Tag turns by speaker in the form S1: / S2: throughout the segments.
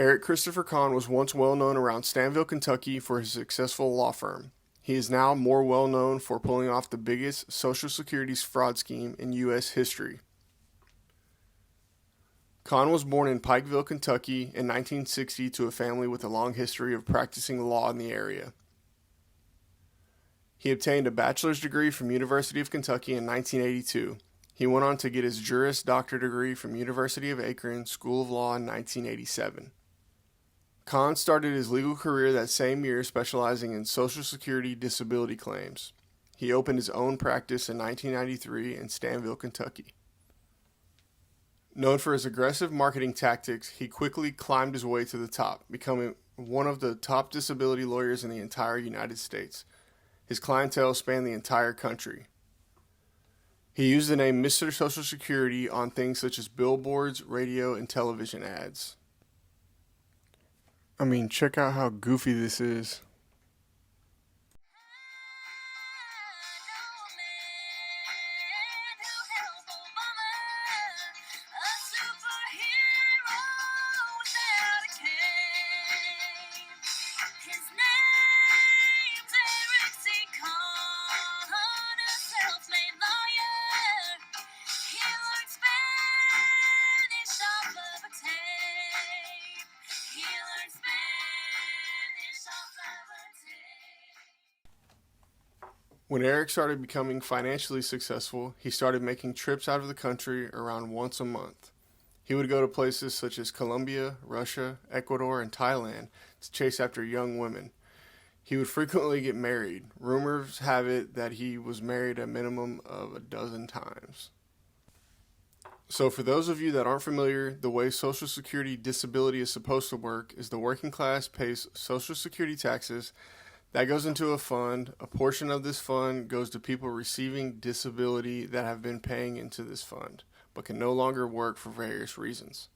S1: Eric Christopher Conn was once well known around Stanville, Kentucky for his successful law firm. He is now more well known for pulling off the biggest Social Security fraud scheme in U.S. history. Conn was born in Pikeville, Kentucky in 1960 to a family with a long history of practicing law in the area. He obtained a bachelor's degree from University of Kentucky in 1982. He went on to get his Juris Doctor degree from University of Akron School of Law in 1987. Conn started his legal career that same year specializing in Social Security disability claims. He opened his own practice in 1993 in Stanville, Kentucky. Known for his aggressive marketing tactics, he quickly climbed his way to the top, becoming one of the top disability lawyers in the entire United States. His clientele spanned the entire country. He used the name Mr. Social Security on things such as billboards, radio, and television ads. I mean, check out how goofy this is.
S2: His name's Eric C Conn, a self-made lawyer. He learned Spanish off of a tape. He learned Spanish off of a tape.
S1: When Eric started becoming financially successful, he started making trips out of the country around once a month. He would go to places such as Colombia, Russia, Ecuador, and Thailand to chase after young women. He would frequently get married. Rumors have it that he was married a minimum of a dozen times. So for those of you that aren't familiar, the way Social Security disability is supposed to work is the working class pays Social Security taxes. That goes into a fund. A portion of this fund goes to people receiving disability that have been paying into this fund, but can no longer work for various reasons.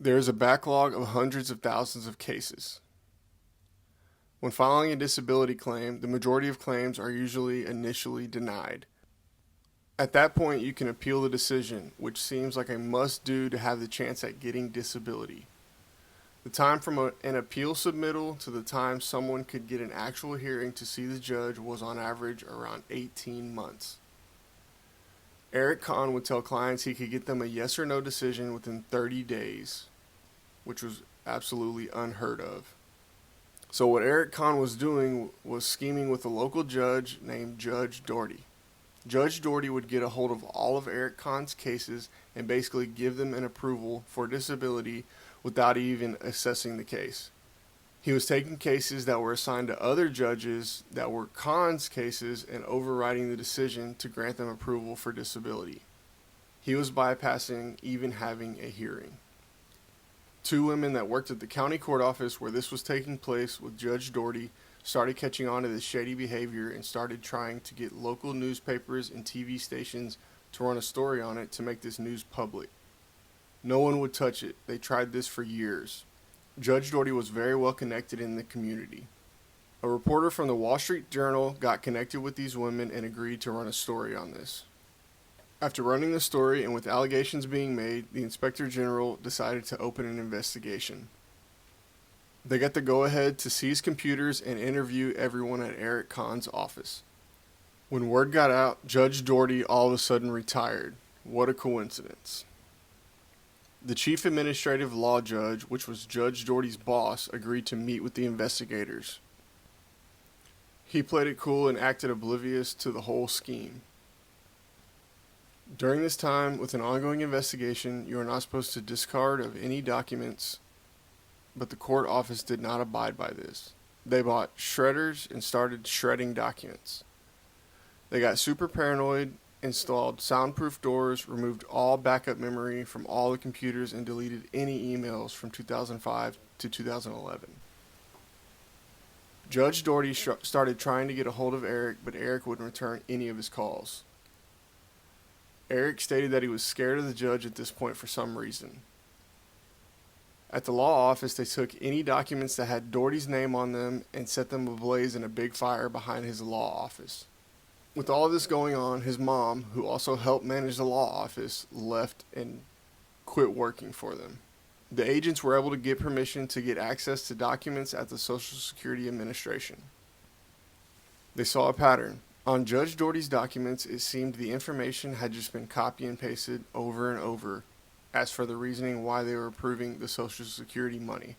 S1: There is a backlog of hundreds of thousands of cases. When filing a disability claim, the majority of claims are usually initially denied. At that point, you can appeal the decision, which seems like a must-do to have the chance at getting disability. The time from an appeal submittal to the time someone could get an actual hearing to see the judge was on average around 18 months. Eric Conn would tell clients he could get them a yes or no decision within 30 days, which was absolutely unheard of. So what Eric Conn was doing was scheming with a local judge named Judge Doherty. Judge Doherty would get a hold of all of Eric Conn's cases and basically give them an approval for disability without even assessing the case. He was taking cases that were assigned to other judges that were Conn's cases and overriding the decision to grant them approval for disability. He was bypassing even having a hearing. Two women that worked at the county court office where this was taking place with Judge Doherty started catching on to this shady behavior and started trying to get local newspapers and TV stations to run a story on it to make this news public. No one would touch it. They tried this for years. Judge Doherty was very well connected in the community. A reporter from the Wall Street Journal got connected with these women and agreed to run a story on this. After running the story and with allegations being made, the Inspector General decided to open an investigation. They got the go-ahead to seize computers and interview everyone at Eric Conn's office. When word got out, Judge Doherty all of a sudden retired. What a coincidence. The chief administrative law judge, which was Judge Doherty's boss, agreed to meet with the investigators. He played it cool and acted oblivious to the whole scheme. During this time, with an ongoing investigation, you are not supposed to discard of any documents, but the court office did not abide by this. They bought shredders and started shredding documents. They got super paranoid, installed soundproof doors, removed all backup memory from all the computers, and deleted any emails from 2005 to 2011. Judge Doherty started trying to get a hold of Eric, but Eric wouldn't return any of his calls. Eric stated that he was scared of the judge at this point for some reason. At the law office, they took any documents that had Doherty's name on them and set them ablaze in a big fire behind his law office. With all this going on, his mom, who also helped manage the law office, left and quit working for them. The agents were able to get permission to get access to documents at the Social Security Administration. They saw a pattern. On Judge Doherty's documents, it seemed the information had just been copy and pasted over and over as for the reasoning why they were approving the Social Security money.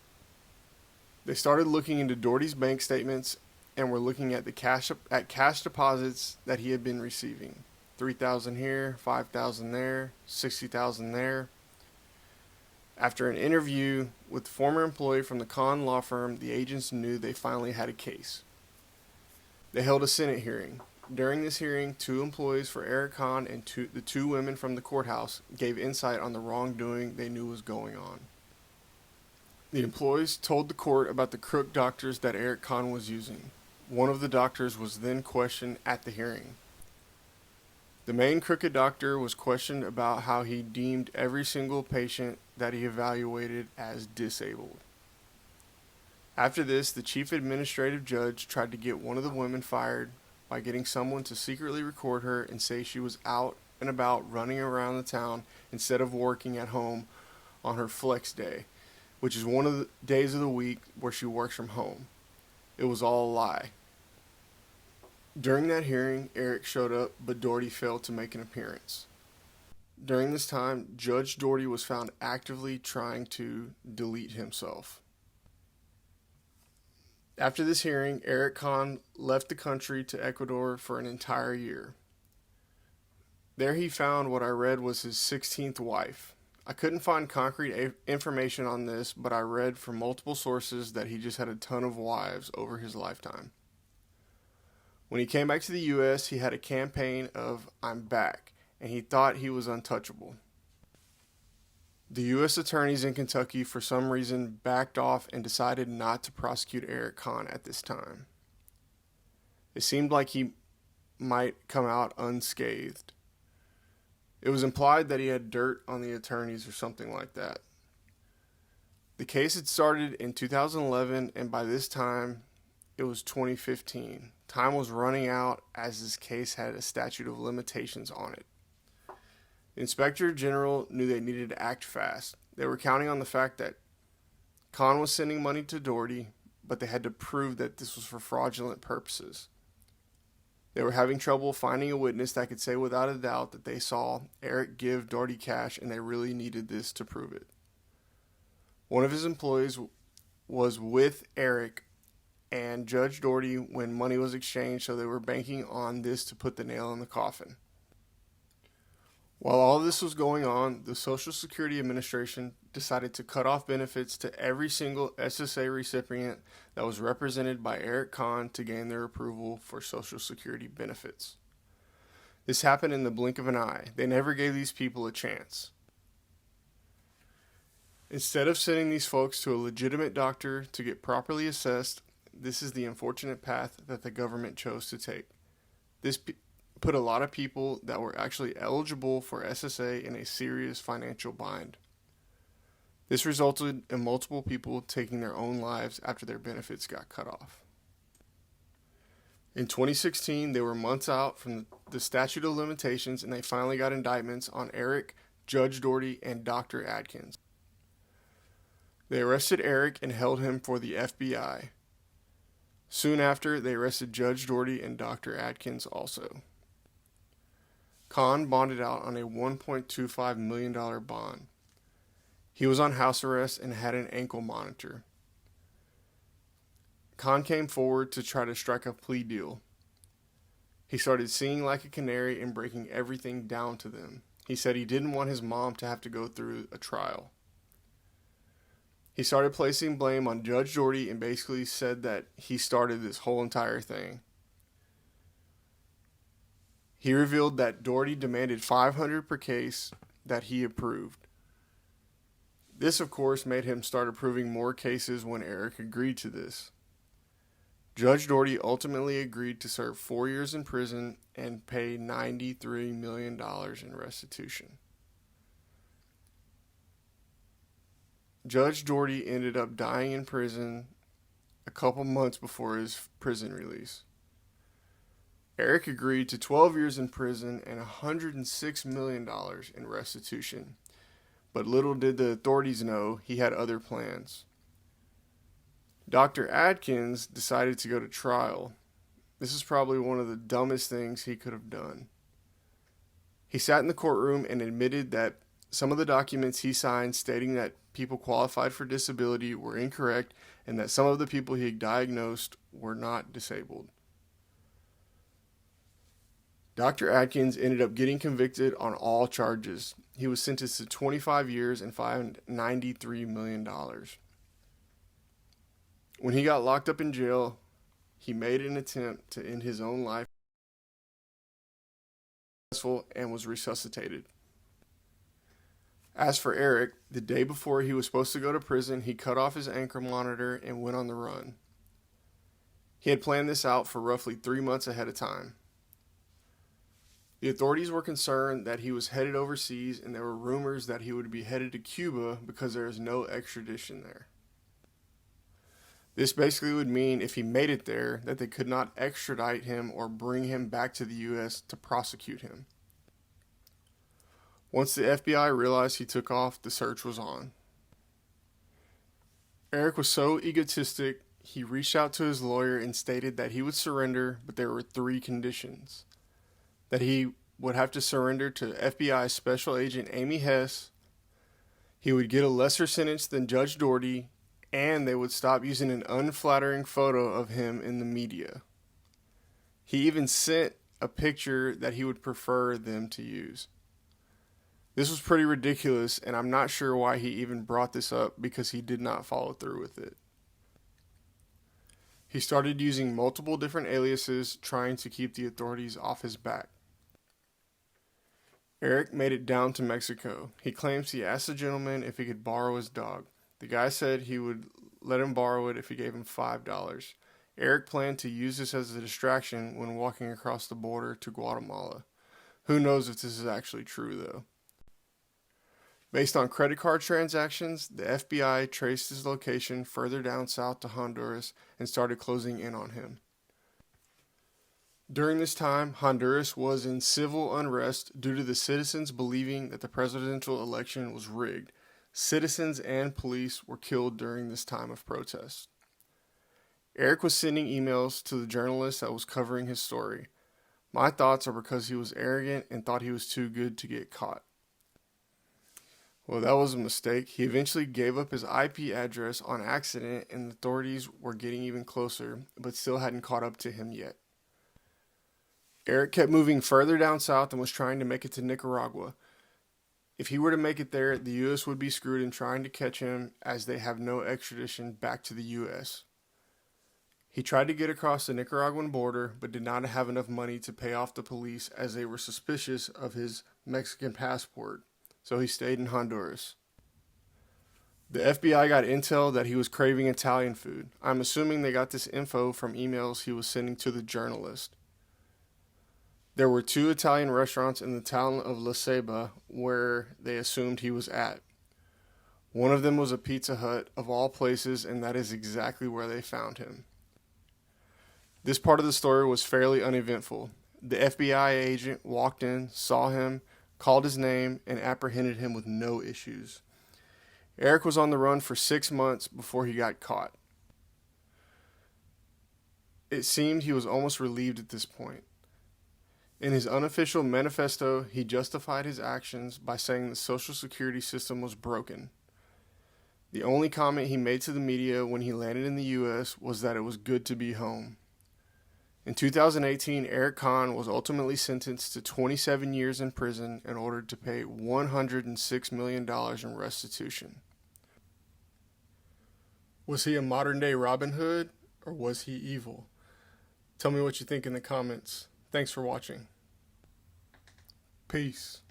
S1: They started looking into Doherty's bank statements and were looking at cash deposits that he had been receiving. $3,000 here, $5,000 there, $60,000 there. After an interview with a former employee from the Conn law firm, the agents knew they finally had a case. They held a Senate hearing. During this hearing, 2 employees for Eric Conn and the 2 women from the courthouse gave insight on the wrongdoing they knew was going on. The employees told the court about the crook doctors that Eric Conn was using. One of the doctors was then questioned at the hearing. The main crooked doctor was questioned about how he deemed every single patient that he evaluated as disabled. After this, the chief administrative judge tried to get one of the women fired by getting someone to secretly record her and say she was out and about running around the town instead of working at home on her flex day, which is one of the days of the week where she works from home. It was all a lie. During that hearing, Eric showed up, but Doherty failed to make an appearance. During this time, Judge Doherty was found actively trying to delete himself. After this hearing, Eric Conn left the country to Ecuador for an entire year. There he found what I read was his 16th wife. I couldn't find concrete information on this, but I read from multiple sources that he just had a ton of wives over his lifetime. When he came back to the U.S., he had a campaign of "I'm back," and he thought he was untouchable. The U.S. attorneys in Kentucky, for some reason, backed off and decided not to prosecute Eric Conn at this time. It seemed like he might come out unscathed. It was implied that he had dirt on the attorneys or something like that. The case had started in 2011, and by this time, it was 2015. Time was running out as this case had a statute of limitations on it. The Inspector General knew they needed to act fast. They were counting on the fact that Conn was sending money to Doherty, but they had to prove that this was for fraudulent purposes. They were having trouble finding a witness that could say without a doubt that they saw Eric give Doherty cash, and they really needed this to prove it. One of his employees was with Eric and Judge Doherty when money was exchanged, so they were banking on this to put the nail in the coffin. While all this was going on, the Social Security Administration decided to cut off benefits to every single SSA recipient that was represented by Eric Conn to gain their approval for Social Security benefits. This happened in the blink of an eye. They never gave these people a chance. Instead of sending these folks to a legitimate doctor to get properly assessed, this is the unfortunate path that the government chose to take. This put a lot of people that were actually eligible for SSA in a serious financial bind. This resulted in multiple people taking their own lives after their benefits got cut off. In 2016, they were months out from the statute of limitations, and they finally got indictments on Eric, Judge Doherty, and Dr. Adkins. They arrested Eric and held him for the FBI. Soon after, they arrested Judge Doherty and Dr. Adkins also. Conn bonded out on a $1.25 million bond. He was on house arrest and had an ankle monitor. Conn came forward to try to strike a plea deal. He started singing like a canary and breaking everything down to them. He said he didn't want his mom to have to go through a trial. He started placing blame on Judge Doherty and basically said that he started this whole entire thing. He revealed that Doherty demanded $500 per case that he approved. This, of course, made him start approving more cases when Eric agreed to this. Judge Doherty ultimately agreed to serve 4 years in prison and pay $93 million in restitution. Judge Doherty ended up dying in prison a couple months before his prison release. Eric agreed to 12 years in prison and $106 million in restitution, but little did the authorities know he had other plans. Dr. Adkins decided to go to trial. This is probably one of the dumbest things he could have done. He sat in the courtroom and admitted that some of the documents he signed stating that people qualified for disability were incorrect and that some of the people he diagnosed were not disabled. Dr. Adkins ended up getting convicted on all charges. He was sentenced to 25 years and fined $93 million. When he got locked up in jail, he made an attempt to end his own life and was resuscitated. As for Eric, the day before he was supposed to go to prison, he cut off his ankle monitor and went on the run. He had planned this out for roughly 3 months ahead of time. The authorities were concerned that he was headed overseas, and there were rumors that he would be headed to Cuba because there is no extradition there. This basically would mean if he made it there that they could not extradite him or bring him back to the U.S. to prosecute him. Once the FBI realized he took off, the search was on. Eric was so egotistic, he reached out to his lawyer and stated that he would surrender, but there were 3 conditions. That he would have to surrender to FBI Special Agent Amy Hess, he would get a lesser sentence than Judge Doherty, and they would stop using an unflattering photo of him in the media. He even sent a picture that he would prefer them to use. This was pretty ridiculous, and I'm not sure why he even brought this up because he did not follow through with it. He started using multiple different aliases, trying to keep the authorities off his back. Eric made it down to Mexico. He claims he asked the gentleman if he could borrow his dog. The guy said he would let him borrow it if he gave him $5. Eric planned to use this as a distraction when walking across the border to Guatemala. Who knows if this is actually true, though. Based on credit card transactions, the FBI traced his location further down south to Honduras and started closing in on him. During this time, Honduras was in civil unrest due to the citizens believing that the presidential election was rigged. Citizens and police were killed during this time of protest. Eric was sending emails to the journalist that was covering his story. My thoughts are because he was arrogant and thought he was too good to get caught. Well, that was a mistake. He eventually gave up his IP address on accident, and the authorities were getting even closer, but still hadn't caught up to him yet. Eric kept moving further down south and was trying to make it to Nicaragua. If he were to make it there, the U.S. would be screwed in trying to catch him as they have no extradition back to the U.S. He tried to get across the Nicaraguan border, but did not have enough money to pay off the police as they were suspicious of his Mexican passport, so he stayed in Honduras. The FBI got intel that he was craving Italian food. I'm assuming they got this info from emails he was sending to the journalist. There were 2 Italian restaurants in the town of La Ceiba where they assumed he was at. One of them was a Pizza Hut, of all places, and that is exactly where they found him. This part of the story was fairly uneventful. The FBI agent walked in, saw him, called his name, and apprehended him with no issues. Eric was on the run for 6 months before he got caught. It seemed he was almost relieved at this point. In his unofficial manifesto, he justified his actions by saying the Social Security system was broken. The only comment he made to the media when he landed in the U.S. was that it was good to be home. In 2018, Eric Conn was ultimately sentenced to 27 years in prison and ordered to pay $106 million in restitution. Was he a modern-day Robin Hood, or was he evil? Tell me what you think in the comments. Thanks for watching. Peace.